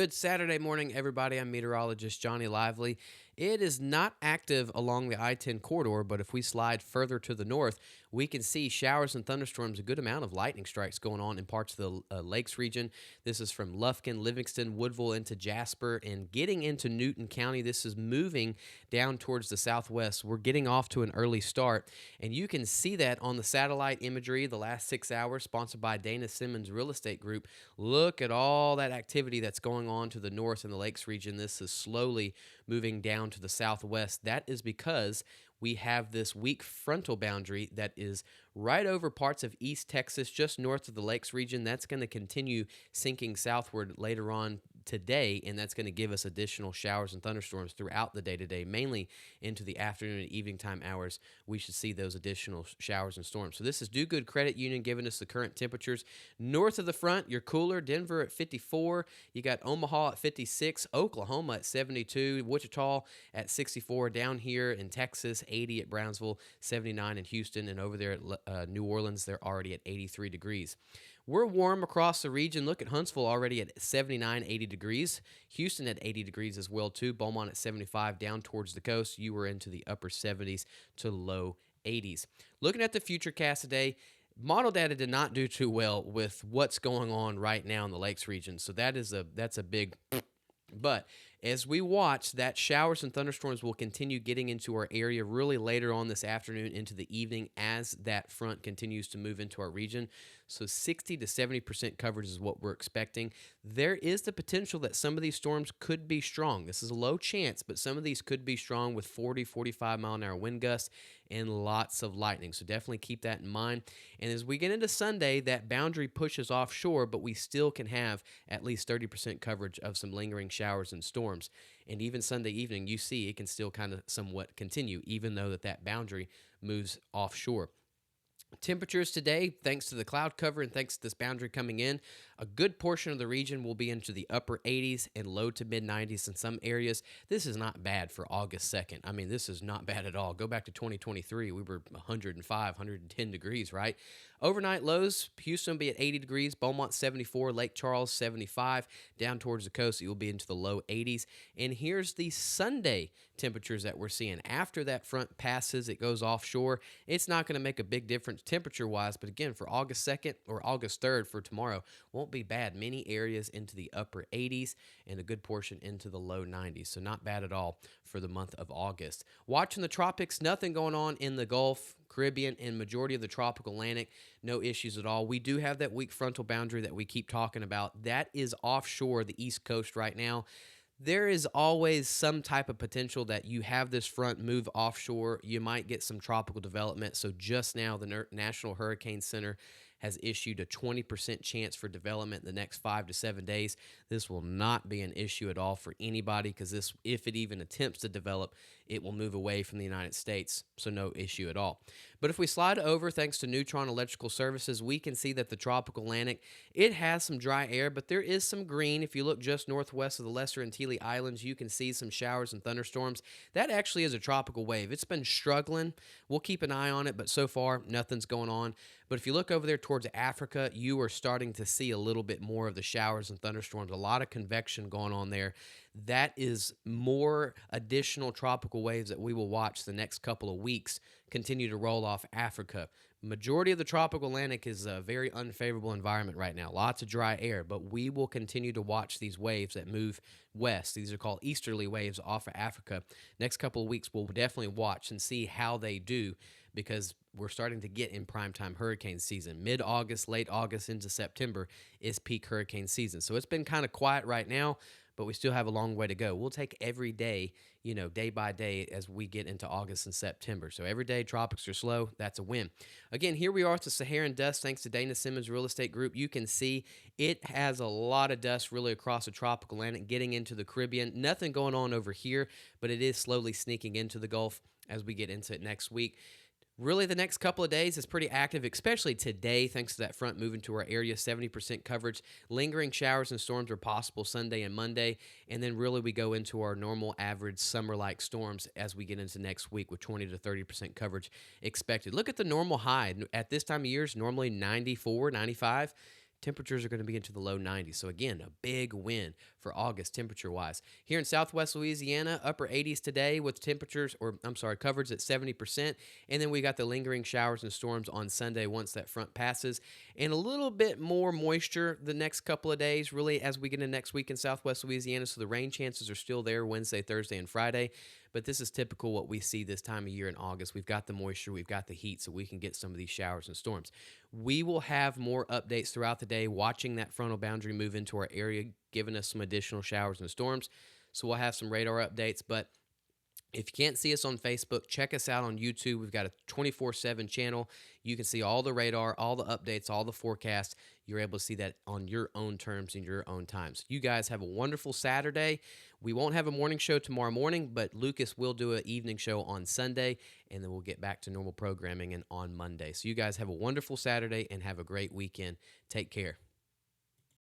Good Saturday morning, everybody. I'm meteorologist Johnny Lively. It is not active along the I-10 corridor, but if we slide further to the north, we can see showers and thunderstorms, a good amount of lightning strikes going on in parts of the Lakes region. This is from Lufkin, Livingston, Woodville into Jasper, and getting into Newton County. This is moving down towards the southwest. We're getting off to an early start, and you can see that on the satellite imagery the last 6 hours, sponsored by Dana Simmons Real Estate Group. Look at all that activity that's going on to the north in the Lakes region. This is slowly moving down to the southwest. That is because we have this weak frontal boundary that is right over parts of East Texas, just north of the Lakes region. That's going to continue sinking southward later on today, and that's going to give us additional showers and thunderstorms throughout the day today, mainly into the afternoon and evening time hours. We should see those additional showers and storms. So this is Do Good Credit Union giving us the current temperatures. North of the front, you're cooler. Denver at 54. You got Omaha at 56. Oklahoma at 72. Wichita at 64. Down here in Texas, 80 at Brownsville, 79 in Houston, and over there at New Orleans, they're already at 83 degrees. We're warm across the region. Look at Huntsville already at 79, 80 degrees. Houston at 80 degrees as well, too. Beaumont at 75 down towards the coast. You were into the upper 70s to low 80s. Looking at the futurecast today, model data did not do too well with what's going on right now in the Lakes region. So that's a big but as we watch, that showers and thunderstorms will continue getting into our area really later on this afternoon into the evening as that front continues to move into our region. So 60 to 70% coverage is what we're expecting. There is the potential that some of these storms could be strong. This is a low chance, but some of these could be strong with 40, 45 mile an hour wind gusts and lots of lightning. So definitely keep that in mind. And as we get into Sunday, that boundary pushes offshore, but we still can have at least 30% coverage of some lingering showers and storms. And even Sunday evening, you see it can still kind of somewhat continue, even though that boundary moves offshore. Temperatures today, thanks to the cloud cover and thanks to this boundary coming in, a good portion of the region will be into the upper 80s and low to mid 90s in some areas. This is not bad for August 2nd. I mean, this is not bad at all. Go back to 2023. We were 105, 110 degrees, right? Overnight lows, Houston will be at 80 degrees, Beaumont 74, Lake Charles 75. Down towards the coast, you'll be into the low 80s. And here's the Sunday temperatures that we're seeing. After that front passes, it goes offshore. It's not going to make a big difference temperature-wise, but again, for August 2nd or August 3rd for tomorrow, won't be bad. Many areas into the upper 80s and a good portion into the low 90s, so not bad at all for the month of August. Watching the tropics, nothing going on in the Gulf, Caribbean, and majority of the tropical Atlantic. No issues at all. We do have that weak frontal boundary that we keep talking about. That is offshore the East Coast right now. There is always some type of potential that you have this front move offshore. You might get some tropical development. So just now, the National Hurricane Center has issued a 20% chance for development in the next 5 to 7 days. This will not be an issue at all for anybody because this, if it even attempts to develop, it will move away from the United States, so no issue at all. But if we slide over, thanks to Neutron Electrical Services, we can see that the tropical Atlantic, it has some dry air, but there is some green. If you look just northwest of the Lesser Antilles Islands, you can see some showers and thunderstorms. That actually is a tropical wave. It's been struggling. We'll keep an eye on it, but so far, nothing's going on. But if you look over there towards Africa, you are starting to see a little bit more of the showers and thunderstorms, a lot of convection going on there. That is more additional tropical waves that we will watch the next couple of weeks continue to roll off Africa. Majority of the tropical Atlantic is a very unfavorable environment right now. Lots of dry air, but we will continue to watch these waves that move west. These are called easterly waves off of Africa. Next couple of weeks, we'll definitely watch and see how they do because we're starting to get in primetime hurricane season. Mid-August, late August into September is peak hurricane season. So it's been kind of quiet right now, but we still have a long way to go. We'll take every day, day by day as we get into August and September. So every day tropics are slow. That's a win. Again, here we are at the Saharan dust thanks to Dana Simmons Real Estate Group. You can see it has a lot of dust really across the tropical Atlantic getting into the Caribbean. Nothing going on over here, but it is slowly sneaking into the Gulf as we get into it next week. Really, the next couple of days is pretty active, especially today, thanks to that front moving to our area, 70% coverage. Lingering showers and storms are possible Sunday and Monday, and then really we go into our normal average summer-like storms as we get into next week with 20 to 30% coverage expected. Look at the normal high. At this time of year, it's normally 94, 95. temperatures are going to be into the low 90s. So again, a big win for August temperature-wise. Here in southwest Louisiana, upper 80s today with temperatures, coverage at 70%. And then we got the lingering showers and storms on Sunday once that front passes. And a little bit more moisture the next couple of days, really, as we get into next week in southwest Louisiana. So the rain chances are still there Wednesday, Thursday, and Friday. But this is typical what we see this time of year in August. We've got the moisture, we've got the heat, so we can get some of these showers and storms. We will have more updates throughout the day, watching that frontal boundary move into our area, giving us some additional showers and storms. So we'll have some radar updates. But if you can't see us on Facebook, check us out on YouTube. We've got a 24/7 channel. You can see all the radar, all the updates, all the forecasts. You're able to see that on your own terms in your own times. You guys have a wonderful Saturday. We won't have a morning show tomorrow morning, but Lucas will do an evening show on Sunday, and then we'll get back to normal programming and on Monday. So you guys have a wonderful Saturday and have a great weekend. Take care.